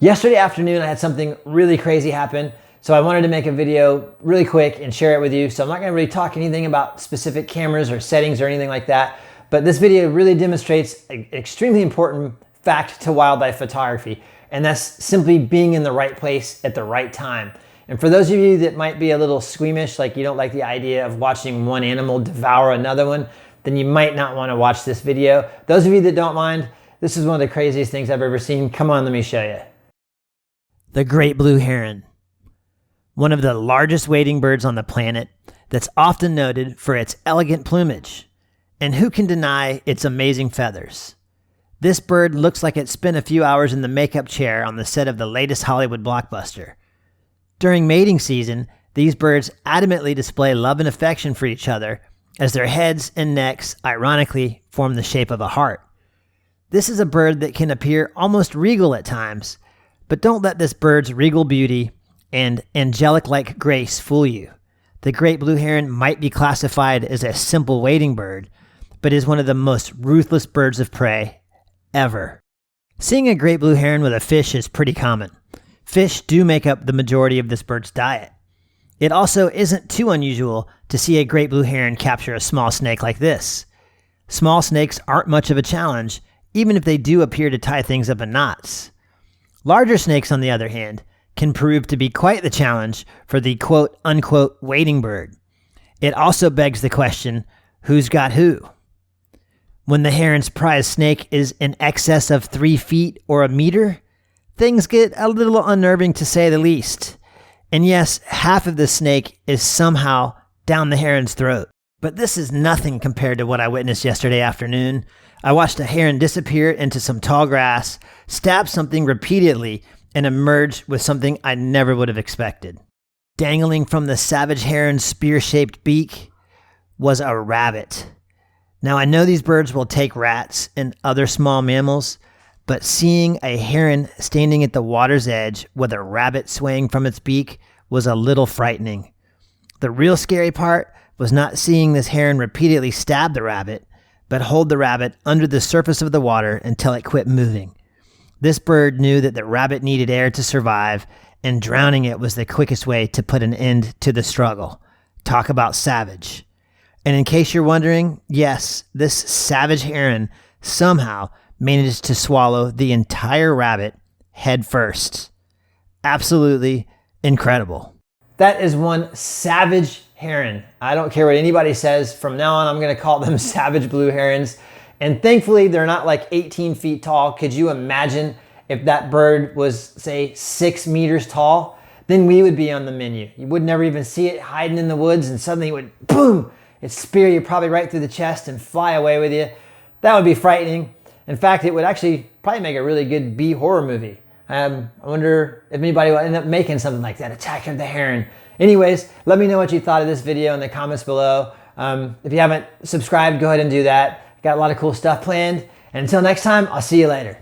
Yesterday afternoon, I had something really crazy happen. So I wanted to make a video really quick and share it with you. So I'm not gonna really talk anything about specific cameras or settings or anything like that. But this video really demonstrates an extremely important fact to wildlife photography. And that's simply being in the right place at the right time. And for those of you that might be a little squeamish, like you don't like the idea of watching one animal devour another one, then you might not wanna watch this video. Those of you that don't mind, this is one of the craziest things I've ever seen. Come on, let me show you. The great blue heron. One of the largest wading birds on the planet that's often noted for its elegant plumage. And who can deny its amazing feathers? This bird looks like it spent a few hours in the makeup chair on the set of the latest Hollywood blockbuster. During mating season, these birds adamantly display love and affection for each other as their heads and necks ironically form the shape of a heart. This is a bird that can appear almost regal at times, but don't let this bird's regal beauty and angelic-like grace fool you. The great blue heron might be classified as a simple wading bird, but is one of the most ruthless birds of prey ever. Seeing a great blue heron with a fish is pretty common. Fish do make up the majority of this bird's diet. It also isn't too unusual to see a great blue heron capture a small snake like this. Small snakes aren't much of a challenge, even if they do appear to tie things up in knots. Larger snakes, on the other hand, can prove to be quite the challenge for the quote-unquote wading bird. It also begs the question, who's got who? When the heron's prize snake is in excess of 3 feet or a meter, things get a little unnerving to say the least. And yes, half of the snake is somehow down the heron's throat. But this is nothing compared to what I witnessed yesterday afternoon. I watched a heron disappear into some tall grass, stab something repeatedly, and emerge with something I never would have expected. Dangling from the savage heron's spear-shaped beak was a rabbit. Now I know these birds will take rats and other small mammals, but seeing a heron standing at the water's edge with a rabbit swaying from its beak was a little frightening. The real scary part was not seeing this heron repeatedly stab the rabbit, but hold the rabbit under the surface of the water until it quit moving. This bird knew that the rabbit needed air to survive, and drowning it was the quickest way to put an end to the struggle. Talk about savage. And in case you're wondering, yes, this savage heron somehow managed to swallow the entire rabbit head first. Absolutely incredible. That is one savage heron. I don't care what anybody says. From now on, I'm going to call them savage blue herons. And thankfully, they're not like 18 feet tall. Could you imagine if that bird was, say, 6 meters tall? Then we would be on the menu. You would never even see it hiding in the woods, and suddenly it would, boom, it'd spear you probably right through the chest and fly away with you. That would be frightening. In fact, it would actually probably make a really good B horror movie. I wonder if anybody will end up making something like that, Attack of the Heron. Anyways, let me know what you thought of this video in the comments below. If you haven't subscribed, go ahead and do that. Got a lot of cool stuff planned. And until next time, I'll see you later.